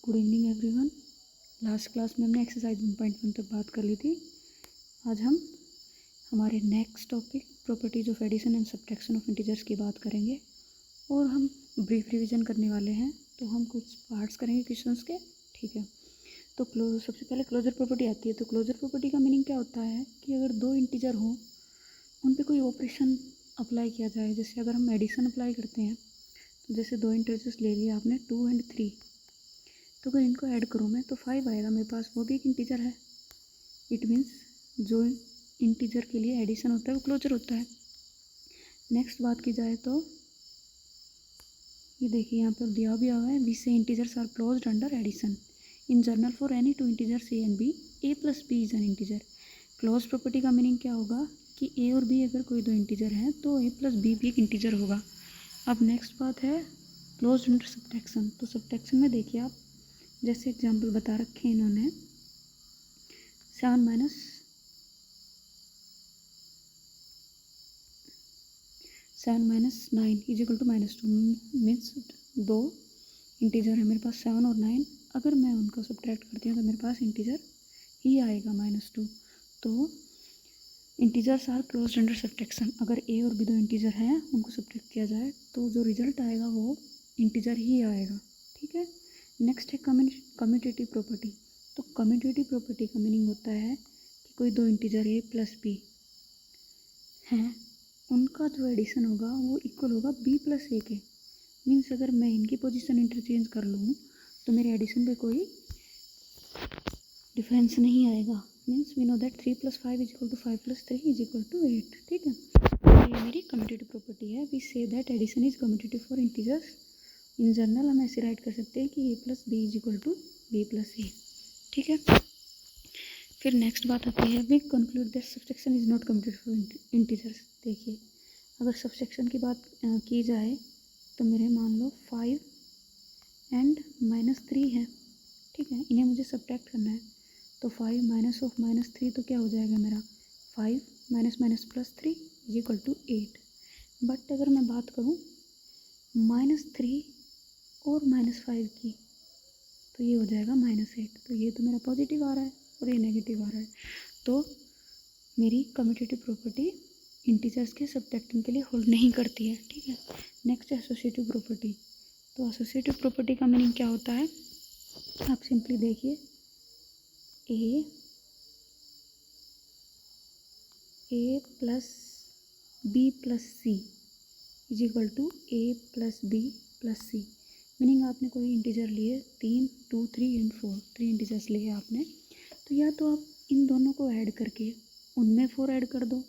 Good evening everyone. Last class में हमने exercise 1.1 तक बात कर ली थी। आज हम हमारे next topic properties of addition and subtraction of integers की बात करेंगे और हम ब्रीफ रिवीजन करने वाले हैं। तो हम कुछ पार्ट्स करेंगे क्वेश्चंस के, ठीक है। तो सबसे पहले क्लोजर प्रॉपर्टी आती है। तो क्लोजर प्रॉपर्टी का मीनिंग क्या होता है कि अगर दो इंटीजर हों उन पर कोई ऑपरेशन अप्लाई किया जाए। जैसे अगर हम एडिशन अप्लाई करते हैं तो जैसे दो इंटीजर्स ले लिए आपने 2 और 3, तो अगर इनको ऐड करूँ मैं तो 5 आएगा मेरे पास, वो भी एक इंटीजर है। इट मीन्स जो इंटीजर के लिए एडिशन होता है वो क्लोजर होता है। नेक्स्ट बात की जाए तो ये देखिए यहाँ पर दिया भी हुआ है, we say integers are closed under addition in general for any two integers A and B, A plus B is an integer. Close property का मीनिंग क्या होगा कि ए और बी अगर कोई दो इंटीजर हैं तो ए प्लस बी भी एक इंटीजर होगा। अब नेक्स्ट बात है क्लोज्ड अंडर सब्ट्रैक्शन। तो सब्ट्रैक्शन में देखिए आप, जैसे एग्जाम्पल बता रखे हैं इन्होंने 7 minus 9 is equal to -2 means दो इंटीजर है मेरे पास 7 और 9। अगर मैं उनको सब्ट्रैक्ट करती हूँ तो मेरे पास इंटीजर ही आएगा -2। तो integers are closed under subtraction. अगर ए और बी दो इंटीजर हैं उनको सब्ट्रैक्ट किया जाए तो जो रिजल्ट आएगा वो इंटीजर ही आएगा, ठीक है। नेक्स्ट है कम्यूटेटिव प्रॉपर्टी। तो कम्यूटेटिव प्रॉपर्टी का मीनिंग होता है कि कोई दो इंटीजर ए प्लस बी हैं, उनका जो एडिशन होगा वो इक्वल होगा बी प्लस ए के। मीन्स अगर मैं इनकी पोजीशन इंटरचेंज कर लूँ तो मेरे एडिशन पे कोई डिफरेंस नहीं आएगा। Means we know that 3 + 5 is equal to 5 + 3 is equal to 8, ठीक है। तो ये मेरी कम्यूटेटिव प्रॉपर्टी है। We say that addition is commutative for integers. In general हम ऐसे राइट कर सकते हैं कि A plus B is equal to B plus A, ठीक है। फिर नेक्स्ट बात आती है we conclude that subtraction is not commutative for integers. देखिए अगर सब्ट्रैक्शन की बात की जाए तो मेरे मान लो 5 एंड -3 है, ठीक है। इन्हें मुझे सब्ट्रैक्ट करना है तो 5 -3 तो क्या हो जाएगा मेरा 5 - +3 इज इक्वल टू 8। बट अगर मैं बात करूँ -3 और -5 की तो ये हो जाएगा -8। तो ये तो मेरा पॉजिटिव आ रहा है और ये नेगेटिव आ रहा है। तो मेरी कम्यूटेटिव प्रॉपर्टी इंटीजर्स के सब्ट्रैक्टिंग के लिए होल्ड नहीं करती है, ठीक है। नेक्स्ट है एसोसिएटिव प्रॉपर्टी। तो एसोसिएटिव प्रॉपर्टी का मीनिंग क्या होता है, आप सिंपली देखिए A plus B plus C is equal to A plus B plus C. Meaning आपने कोई इंटीजर लिए 3, 2, 3 एंड 4, 3 इंटीजर्स लिए आपने, तो या तो आप इन दोनों को ऐड करके उनमें 4 ऐड कर दो।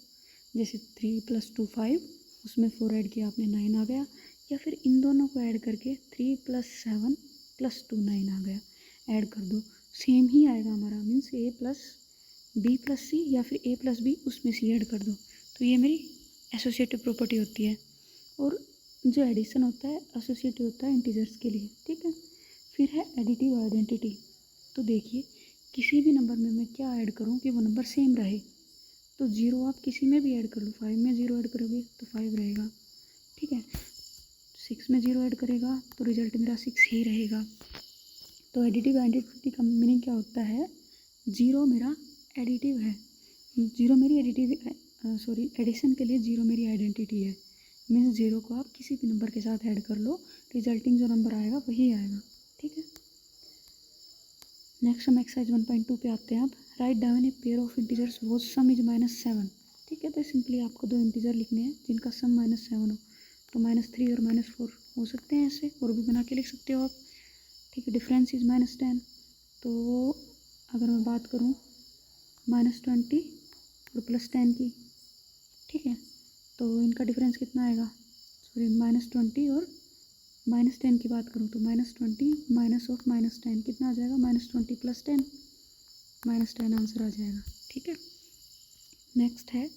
जैसे 3 + 2 5, उसमें 4 ऐड किया आपने 9 आ गया। या फिर इन दोनों को ऐड करके 3 + 7 + 2 9 आ गया, ऐड कर दो, सेम ही आएगा हमारा। मीन्स ए प्लस बी प्लस सी या फिर ए प्लस बी उसमें सी ऐड कर दो। तो ये मेरी एसोसिएटिव प्रॉपर्टी होती है। और जो एडिशन होता है एसोसिएटिव होता है इंटीजर्स के लिए, ठीक है। फिर है एडिटिव आइडेंटिटी। तो देखिए किसी भी नंबर में मैं क्या ऐड करूं कि वो नंबर सेम रहे। तो 0 आप किसी में भी ऐड कर लो, 5 में 0 ऐड करोगे तो 5 रहेगा, ठीक है। 6 में 0 ऐड करेगा तो रिजल्ट मेरा 6 ही रहेगा। तो एडिटिव आइडेंटिटी का मीनिंग क्या होता है, 0 मेरा एडिटिव है, 0 मेरी एडिशन के लिए 0 मेरी आइडेंटिटी है। मीन्स 0 को आप किसी भी नंबर के साथ ऐड कर लो, रिजल्टिंग जो नंबर आएगा वही आएगा, ठीक है। नेक्स्ट हम एक्सरसाइज 1.2 पे आते हैं। अब write down a pair of integers वो सम इज -7, ठीक है। तो सिंपली आपको दो इंटीजर लिखने हैं जिनका सम -7 हो। तो -3 और -4 हो सकते हैं, ऐसे और भी बना के लिख सकते हो आप, ठीक है। Difference is -10। तो अगर मैं बात करूँ -20 और +10 की, ठीक है, तो इनका डिफरेंस कितना आएगा, सॉरी -20 और -10 की बात करूँ तो -20 -10 कितना आ जाएगा, -20 + 10 -10 आंसर आ जाएगा, ठीक है। नेक्स्ट है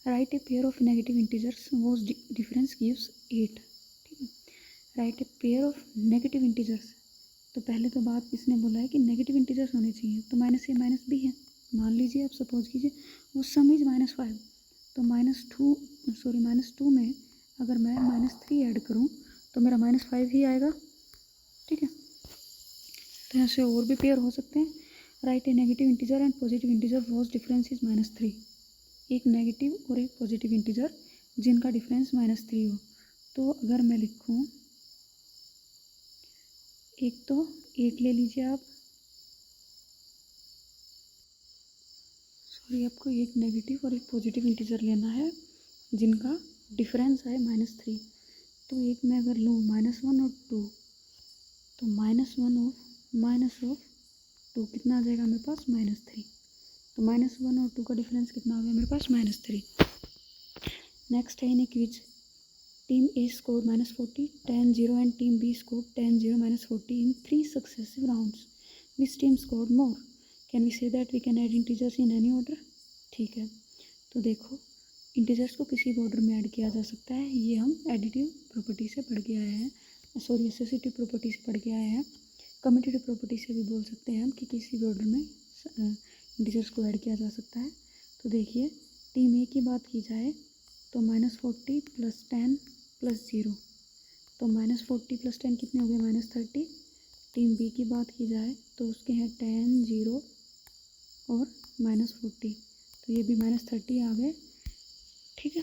right a pair of negative integers वो डिफरेंस गिव्स 8, ठीक है। Right a pair of negative integers. तो पहले तो बात इसने बोला है कि नेगेटिव इंटीजर्स होने चाहिए, तो -a -b है। मान लीजिए आप सपोज कीजिए वो सम इज -5, तो -2 में अगर मैं -3 ऐड करूँ तो मेरा -5 ही आएगा, ठीक है। तो यहाँ से और भी पेयर हो सकते हैं। Right A negative integer and positive integer was difference is -3। एक नेगेटिव और एक पॉजिटिव इंटीजर जिनका डिफरेंस -3 हो। तो अगर मैं लिखूँ, एक तो 8 ले लीजिए आप, सॉरी आपको एक नेगेटिव और एक पॉजिटिव इंटीजर लेना है जिनका डिफरेंस है -3। तो एक में अगर लूँ -1 और 2, तो -1 ऑफ टू कितना आ जाएगा मेरे पास -3। तो -1 और 2 का डिफरेंस कितना हो गया मेरे पास -3। नेक्स्ट है in a quiz, team A scored -40, 10-0 and team B scored 10-0 -40 in 3 successive rounds. Which team scored more? Can we say that we can add integers in any order? ठीक है, तो देखो इंटीजर्स को किसी भी ऑर्डर में add किया जा सकता है। ये हम एडिटिव प्रॉपर्टी से पढ़ के आए हैं, सॉरी एसोसिएटिव प्रॉपर्टी से पढ़ के आए हैं। कम्यूटेटिव प्रॉपर्टी से भी बोल सकते हैं हम कि किसी भी ऑर्डर में इंटीजर्स को ऐड किया जा सकता है। तो देखिए टीम ए की बात की जाए तो -40 + 10 + 0, तो -40 + 10 कितने हो गए -30। टीम बी की बात की जाए तो उसके हैं 10, 0 और -40, तो ये भी -30 आ गए। ठीक है,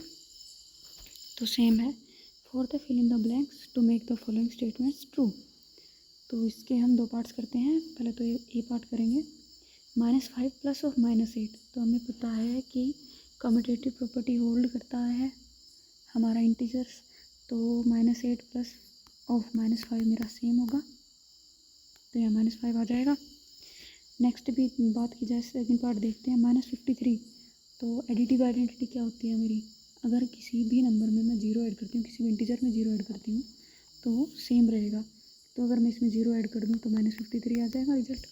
तो सेम है। For the fill in the blanks to make the following statements true. तो इसके हम 2 पार्ट्स करते हैं। पहले तो ए पार्ट करेंगे, -5 + ऑफ -8। तो हमें पता है कि कम्यूटेटिव प्रॉपर्टी होल्ड करता है हमारा इंटीजर्स, तो -8 + ऑफ -5 मेरा सेम होगा, तो यहाँ -5 आ जाएगा। नेक्स्ट भी बात की जाए, सेकंड पार्ट देखते हैं, -53। तो एडिटिव आइडेंटिटी क्या होती है मेरी, अगर किसी भी नंबर में मैं 0 ऐड करती हूँ, किसी भी इंटीजर में 0 ऐड करती हूँ तो वो सेम रहेगा। तो अगर मैं इसमें 0 ऐड कर दूँ तो -53 आ जाएगा रिजल्ट।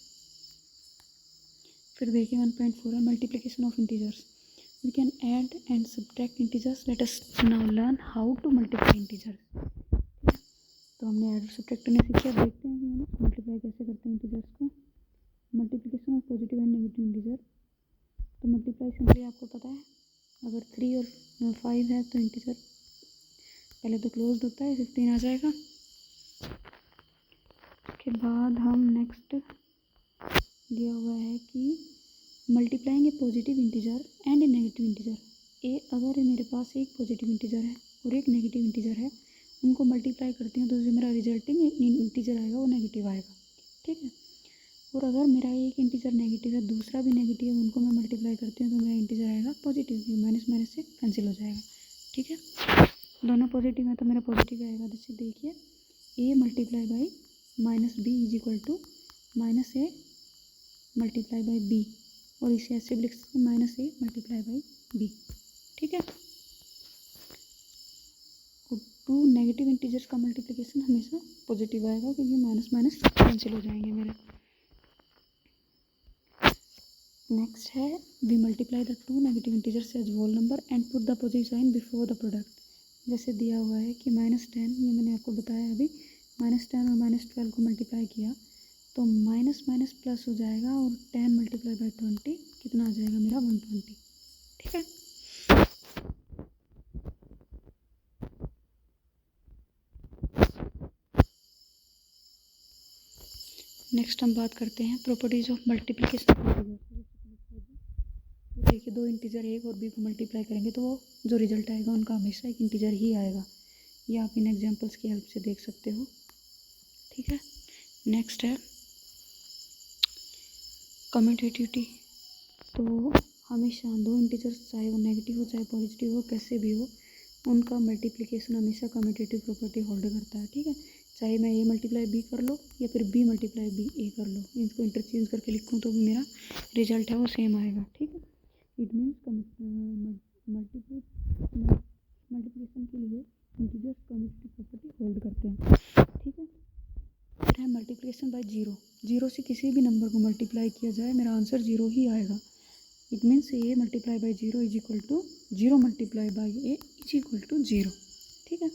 फिर देखिए 1.4 है multiplication of integers. We can add and subtract integers. Let us now learn how to multiply integers. तो हमने ऐड और सब्ट्रैक्ट करने सीखा, अब देखते हैं कि हम मल्टीप्लाई कैसे करते हैं इंटीजर्स को। Multiplication of positive and negative integer. तो मल्टीप्लाई सिंपली आपको पता है, अगर 3 और 5 है तो इंटीजर पहले तो क्लोज होता है, 15 आ जाएगा। उसके बाद हम नेक्स्ट दिया हुआ है कि multiplying A positive integer and A negative integer. अगर मेरे पास एक पॉजिटिव इंटीजर है और एक नेगेटिव इंटीजर है, उनको मल्टीप्लाई करती हूँ तो जो मेरा रिजल्टिंग इंटीजर आएगा वो नेगेटिव आएगा। ठीक है, और अगर मेरा एक इंटीजर नेगेटिव है, दूसरा भी नेगेटिव है, उनको मैं मल्टीप्लाई करती हूँ तो मेरा इंटीजर आएगा पॉजिटिव, माइनस माइनस से कैंसिल हो जाएगा। ठीक है, दोनों पॉजिटिव है तो मेरा पॉजिटिव आएगा। जैसे देखिए a multiply by -b is equal to -a multiply by b, और इसे ऐसे भी लिख सकते हैं -a मल्टीप्लाई बाई b। ठीक है, और 2 नेगेटिव इंटीजर्स का मल्टीप्लिकेशन हमेशा पॉजिटिव आएगा क्योंकि माइनस माइनस कैंसिल हो जाएंगे मेरे। नेक्स्ट है we multiply the 2 negative integers as whole number and put the positive sign before the product. जैसे दिया हुआ है कि -10, ये मैंने आपको बताया अभी, -10 और -12 को मल्टीप्लाई किया तो माइनस माइनस प्लस हो जाएगा, और 10 मल्टीप्लाई बाई 20 कितना आ जाएगा मेरा 120। ठीक है, नेक्स्ट हम बात करते हैं प्रॉपर्टीज ऑफ मल्टीप्लिकेशन। देखिए 2 इंटीजर एक और बी को मल्टीप्लाई करेंगे तो वो जो रिजल्ट आएगा उनका हमेशा एक इंटीजर ही आएगा। ये आप इन एग्जांपल्स की हेल्प से देख सकते हो। ठीक है, नेक्स्ट है कम्यूटेटिविटी। तो हमेशा 2 इंटीजर्स, चाहे वो नेगेटिव हो चाहे पॉजिटिव हो, कैसे भी हो, उनका मल्टीप्लिकेशन हमेशा कम्यूटेटिव प्रॉपर्टी होल्ड करता है। ठीक है, चाहे मैं ए मल्टीप्लाई बी कर लो या फिर बी मल्टीप्लाई बी ए कर लो, इनको इंटरचेंज करके लिखूँ तो भी मेरा रिजल्ट है वो सेम आएगा। ठीक है, इट मीन्स मल्टीप्लिकेशन के लिए इंटीजर्स कम्यूटेटिव प्रॉपर्टी होल्ड करते हैं। ठीक है, फिर है मल्टीप्लिकेशन बाय 0 से किसी भी नंबर को मल्टीप्लाई किया जाए मेरा आंसर 0 ही आएगा। It means A multiply by 0 is equal to 0 multiply by A is equal to 0। ठीक है,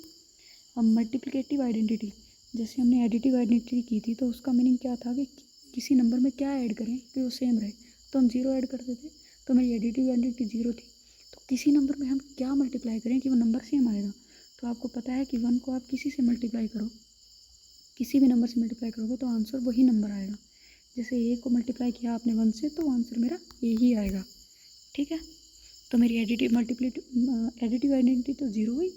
अब मल्टीप्लिकेटिव आइडेंटिटी, जैसे हमने एडिटिव आइडेंटिटी की थी तो उसका मीनिंग क्या था कि किसी नंबर में क्या ऐड करें कि वो सेम रहे, तो हम 0 ऐड करते थे, तो मेरी एडिटिव आइडेंटिटी 0 थी। तो किसी नंबर में हम क्या मल्टीप्लाई करें कि वो नंबर सेम आएगा, तो आपको पता है कि 1 को आप किसी से मल्टीप्लाई करो, किसी भी नंबर से मल्टीप्लाई करोगे तो आंसर वही नंबर आएगा। जैसे ए को मल्टीप्लाई किया आपने 1 से तो आंसर मेरा ए ही आएगा। ठीक है, तो मेरी एडिटिव आइडेंटिटी तो 0 हुई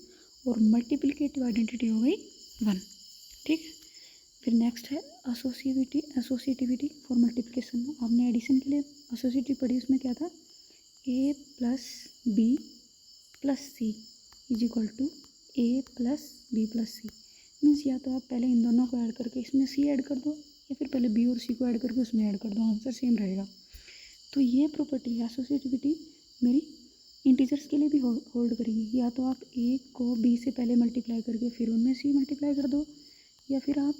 और मल्टीप्लिकेटिव आइडेंटिटी हो गई 1। ठीक है, फिर नेक्स्ट है एसोसिएटिविटी फॉर मल्टीप्लिकेशन। आपने एडिशन के लिए एसोसिएटिव पढ़ी, उसमें क्या था, A plus B plus C is equal to A plus B plus C. Means या तो आप पहले इन दोनों को ऐड करके इसमें सी ऐड कर दो, या फिर पहले बी और सी को ऐड करके उसमें ऐड कर दो, आंसर सेम रहेगा। तो ये प्रॉपर्टी एसोसिएटिविटी मेरी इंटीजर्स के लिए भी होल्ड करेगी। या तो आप ए को बी से पहले मल्टीप्लाई करके फिर उनमें सी मल्टीप्लाई कर दो, या फिर आप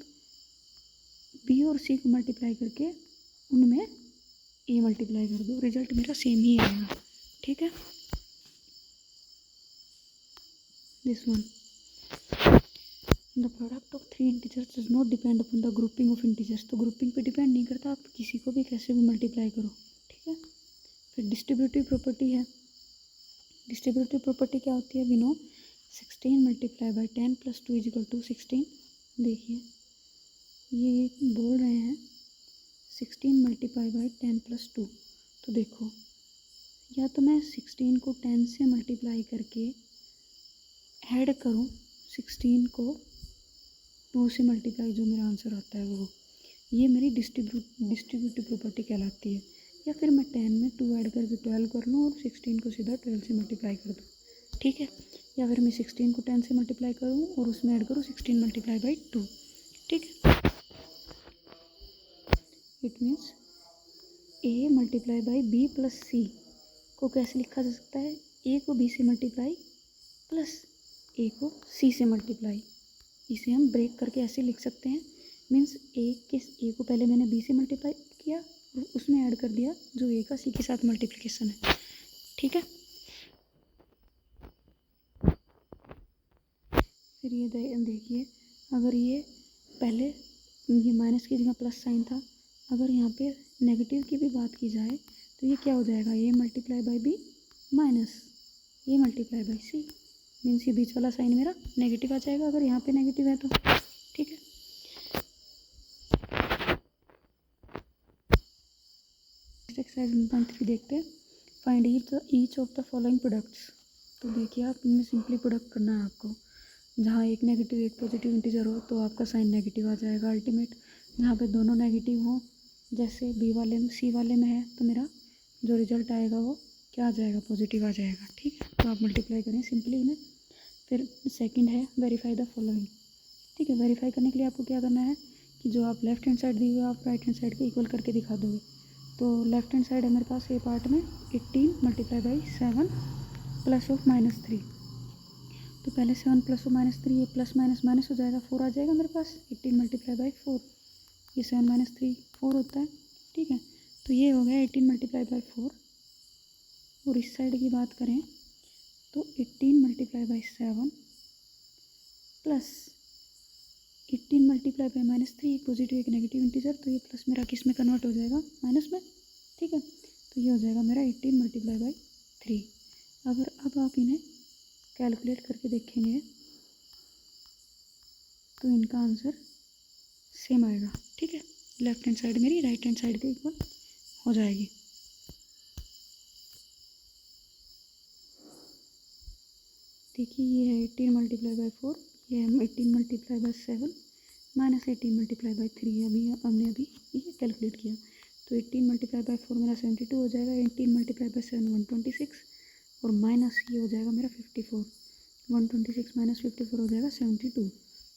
बी और सी को मल्टीप्लाई करके उनमें ए मल्टीप्लाई कर दो, रिजल्ट मेरा सेम ही आएगा। ठीक है, this one, the product of 3 integers does not depend upon the grouping of integers. तो ग्रुपिंग पे डिपेंड नहीं करता, आप किसी को भी कैसे भी मल्टीप्लाई करो। ठीक है, फिर डिस्ट्रीब्यूटिव प्रॉपर्टी है। डिस्ट्रीब्यूटिव प्रॉपर्टी क्या होती है, we know 16 multiply by 10 plus 2 is equal to 16। देखिए ये बोल रहे हैं 16 मल्टीप्लाई बाई 10 प्लस 2। तो देखो, या तो मैं 16 को 10 से मल्टीप्लाई करके ऐड करूँ 16 को 2 से मल्टीप्लाई, जो मेरा आंसर आता है वो, ये मेरी डिस्ट्रीब्यूटिव प्रॉपर्टी कहलाती है। या फिर मैं 10 में 2 ऐड करके 12 कर लूँ और 16 को सीधा 12 से मल्टीप्लाई कर दूँ। ठीक है, या फिर मैं 16 को 10 से मल्टीप्लाई करूँ और उसमें ऐड करूँ 16 मल्टीप्लाई बाई 2। ठीक है, it means A multiply by B plus C को कैसे लिखा जा सकता है, ए को बी से मल्टीप्लाई प्लस ए को सी से मल्टीप्लाई। इसे हम ब्रेक करके ऐसे लिख सकते हैं, मीन्स ए को पहले मैंने बी से मल्टीप्लाई किया और उसमें ऐड कर दिया जो ए का सी के साथ मल्टीप्लिकेशन है। ठीक है, फिर ये देखिए, अगर ये पहले ये माइनस की जगह प्लस साइन था, अगर यहाँ पे नेगेटिव की भी बात की जाए तो ये क्या हो जाएगा, A multiply by B minus A multiply by C. Means ये बीच वाला साइन मेरा नेगेटिव आ जाएगा अगर यहाँ पे नेगेटिव है तो। ठीक है, एक्सरसाइज 1.3 देखते हैं, find each of the following products. तो देखिए आप इनमें सिंपली प्रोडक्ट करना है आपको। जहाँ एक नेगेटिव एक पॉजिटिव इंटीजर हो तो आपका साइन नेगेटिव आ जाएगा अल्टीमेट। जहाँ पे दोनों नेगेटिव हो, जैसे बी वाले में सी वाले में है, तो मेरा जो रिजल्ट आएगा वो क्या आ जाएगा, पॉजिटिव आ जाएगा। ठीक है, तो आप मल्टीप्लाई करें सिंपली इन्हें। फिर सेकंड है वेरीफाई द फॉलोइंग। ठीक है, वेरीफाई करने के लिए आपको क्या करना है कि जो आप लेफ्ट हैंड साइड दी हुई आप राइट हैंड साइड के इक्वल करके दिखा दोगे। तो लेफ्ट हैंड साइड है मेरे पास ए पार्ट में 18 मल्टीप्लाई बाई 7 प्लस ऑफ -3। तो पहले 7 प्लस और -3, ये प्लस माइनस माइनस हो जाएगा, 4 आ जाएगा मेरे पास। 18 मल्टीप्लाई बाई 4, ये 7 माइनस 3 4 होता है। ठीक है, तो ये हो गया 18 मल्टीप्लाई बाई 4। और इस साइड की बात करें तो 18 multiply by 7 plus 18 multiply by -3, एक पॉजिटिव एक नेगेटिव इंटीजर, तो ये प्लस मेरा किस में कन्वर्ट हो जाएगा, माइनस में। ठीक है, तो ये हो जाएगा मेरा 18 मल्टीप्लाई बाई 3। अगर अब आप इन्हें कैलकुलेट करके देखेंगे तो इनका आंसर सेम आएगा। ठीक है, लेफ्ट हैंड साइड मेरी राइट हैंड साइड के इक्वल हो जाएगी। देखिए ये है 18 मल्टीप्लाई बाई 4, ये है 18 multiply by 7 minus 18 multiply by 3। हमने अभी ये कैलकुलेट किया, तो 18 मल्टीप्लाई बाई 4 मेरा 72 हो जाएगा, 18 मल्टीप्लाई बाई 7 126 और माइनस ये हो जाएगा मेरा 54। 126 माइनस 54 हो जाएगा 72।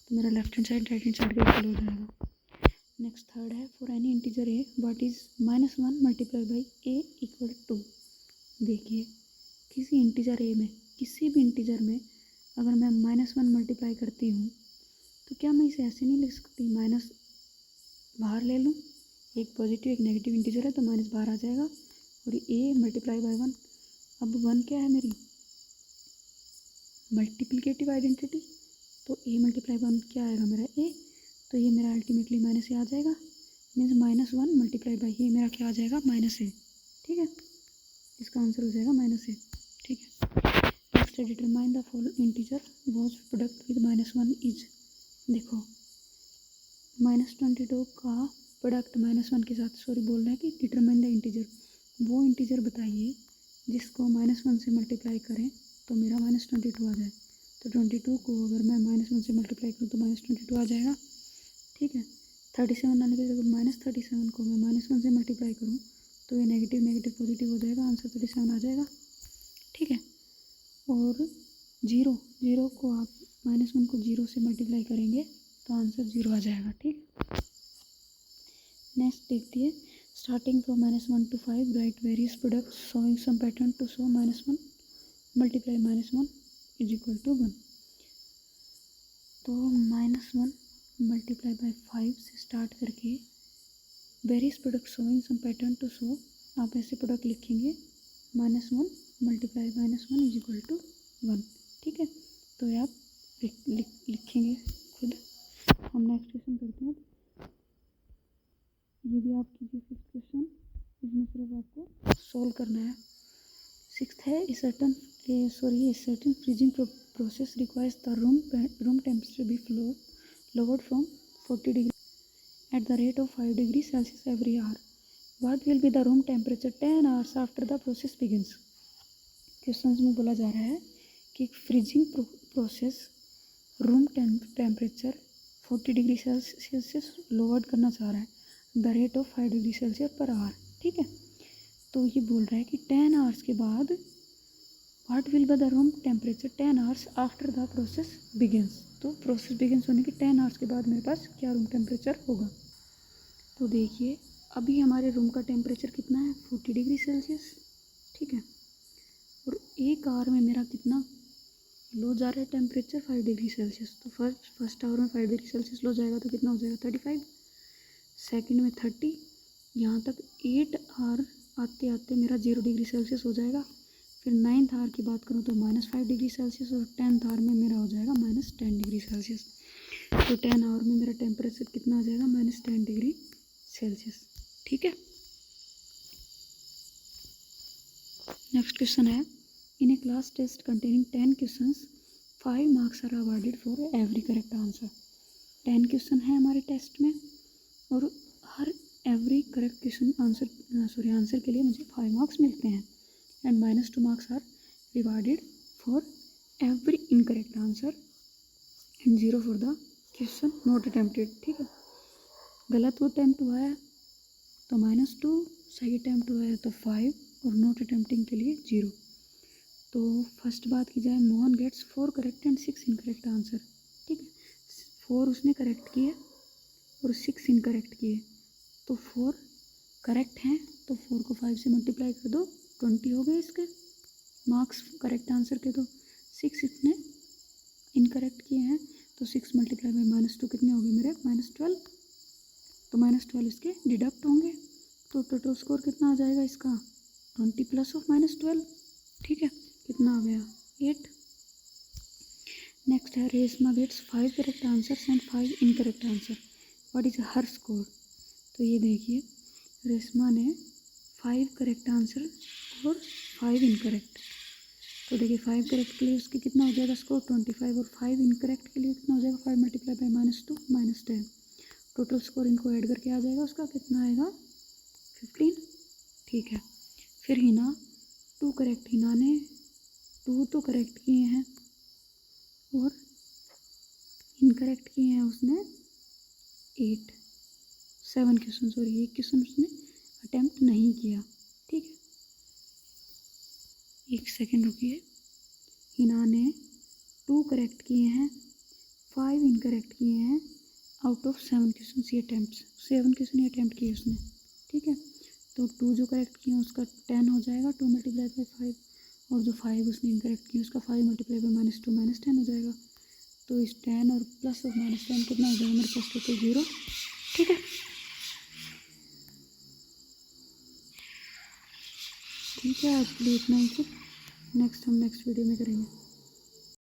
तो मेरा left hand side right hand side का इक्वल हो जाएगा। नेक्स्ट थर्ड है, for any integer A what is -1 multiply by A equal to. देखिए किसी इंटीजर ए में, किसी भी इंटीजर में अगर मैं -1 मल्टीप्लाई करती हूँ तो क्या मैं इसे ऐसे नहीं लिख सकती, माइनस बाहर ले लूँ, एक पॉजिटिव एक नेगेटिव इंटीजर है तो माइनस बाहर आ जाएगा, और ए मल्टीप्लाई बाई 1। अब 1 क्या है मेरी मल्टीप्लिकेटिव आइडेंटिटी, तो ए मल्टीप्लाई 1 क्या आएगा मेरा ए, तो ये मेरा अल्टीमेटली माइनस ए आ जाएगा। मीन्स -1 मल्टीप्लाई बाई ये मेरा क्या आ जाएगा, माइनस ए। ठीक है, इसका आंसर हो जाएगा माइनस ए। ठीक है, नेक्स्ट है determine the following integer was product with -1 is. देखो -22 का प्रोडक्ट -1 के साथ बोल रहा है कि डिटरमाइन द इंटीजर, वो इंटीजर बताइए जिसको -1 से मल्टीप्लाई करें तो मेरा -22 आ जाए। तो 22 को अगर मैं -1 से मल्टीप्लाई करूँ तो -22 आ जाएगा, ठीक है। 37 आने के लिए -37 को मैं -1 से मल्टीप्लाई करूँ तो ये नेगेटिव नेगेटिव पॉजिटिव हो जाएगा, आंसर 37 आ जाएगा, ठीक है। और 0 को आप -1 को 0 से मल्टीप्लाई करेंगे तो आंसर 0 आ जाएगा, ठीक। नेक्स्ट देखते हैं, starting from -1 to 5 right various products showing some pattern to show -1 multiply -1 is equal to 1। तो -1 मल्टीप्लाई बाय 5 से स्टार्ट करके various product showing some pattern to show, आप ऐसे प्रोडक्ट लिखेंगे -1 मल्टीप्लाई -1 इज इक्वल टू 1, ठीक है। तो ये आप लिखेंगे खुद। हम नेक्स्ट क्वेश्चन करते हैं। ये भी आप कीजिए 6th क्वेश्चन, इसमें सिर्फ आपको सोल्व करना है। 6th है, a certain freezing process requires the room temperature be lowered from 40 degree at the rate of 5 degrees Celsius every hour. What will be the room temperature 10 hours after the process begins? Question में बोला जा रहा है कि freezing process room temperature 40 degree Celsius lowered करना चाह रहा है, the rate of 5 degree Celsius per hour, ठीक है। तो ये बोल रहा है कि 10 आवर्स के बाद what will be the room temperature 10 hours after the process begins. तो प्रोसेस बिगिंस होने के 10 आवर्स के बाद मेरे पास क्या रूम टेम्परेचर होगा। तो देखिए अभी हमारे रूम का टेम्परेचर कितना है 40 डिग्री सेल्सियस, ठीक है। और 1 आवर में मेरा कितना लो जा रहा है टेम्परेचर 5 डिग्री सेल्सियस। तो फर्स्ट आवर में 5 डिग्री सेल्सियस लो जाएगा तो कितना हो जाएगा 35, सेकंड में 30, यहाँ तक 8 आवर आते आते मेरा 0 डिग्री सेल्सियस हो जाएगा। फिर 9th आवर की बात करूँ तो -5 डिग्री सेल्सियस, और 10th आवर में मेरा हो जाएगा -10 डिग्री सेल्सियस। तो 10 आवर में मेरा टेम्परेचर कितना आ जाएगा -10 डिग्री सेल्सियस, ठीक है। नेक्स्ट क्वेश्चन है, in a class test containing 10 questions 5 marks are awarded for every correct answer. 10 question है हमारे टेस्ट में और हर एवरी करेक्ट क्वेश्चन आंसर के लिए मुझे 5 मार्क्स मिलते हैं, and -2 marks are rewarded for every incorrect answer and 0 for the question not attempted, ठीक है। गलत अटैम्प्ट हुआ है तो -2, सही अटैम्प्ट हुआ है तो 5 और नॉट अटेम्प्टिंग के लिए 0। तो फर्स्ट बात की जाए, Mohan gets 4 correct and 6 incorrect answer, ठीक है। 4 उसने करेक्ट किए और 6 इनकरेक्ट किए, तो 4 करेक्ट हैं तो 4 को 5 से मल्टीप्लाई कर दो, 20 हो गए इसके मार्क्स करेक्ट आंसर के। तो 6 इसने इनकरेक्ट किए हैं तो 6 मल्टीप्लाई बाई -2 कितने हो गए मेरे -12, तो -12 इसके डिडक्ट होंगे। तो टोटल स्कोर कितना आ जाएगा इसका 20 प्लस ऑफ -12, ठीक है। कितना आ गया 8। नेक्स्ट है, Reshma gets 5 correct answers and 5 incorrect answer, what is her score. तो ये देखिए रेशमा ने 5 करेक्ट आंसर और 5 इनकरेक्ट। तो देखिए 5 करेक्ट के लिए उसके कितना हो जाएगा स्कोर 25, और 5 इनकरेक्ट के लिए कितना हो जाएगा 5 मल्टीप्लाई बाई -2 -10। टोटल स्कोर इनको ऐड करके आ जाएगा उसका कितना आएगा 15, ठीक है। फिर हिना 2 करेक्ट, हिना ने 2 तो करेक्ट किए हैं और इनकरेक्ट किए हैं उसने 7 क्वेश्चन, सॉरी 1 क्वेश्चन उसने अटेम्प्ट नहीं किया, ठीक है। 1 सेकेंड रुकिए। हिना ने 2 करेक्ट किए हैं, 5 इनकरेक्ट किए हैं out of 7 question he attempt, 7 question he attempt किए उसने, ठीक है। तो 2 जो करेक्ट किए उसका 10 हो जाएगा, 2 मल्टीप्लाई बाई 5, और जो 5 उसने इनकरेक्ट किया उसका 5 मल्टीप्लाई बाई -2 -10 हो जाएगा। तो इस 10 और प्लस ऑफ -10 कितना हो जाएगा मेरे पास टोटल 0, ठीक है। ठीक है, आज के लिए इतना ही, फिर नेक्स्ट वीडियो में करेंगे।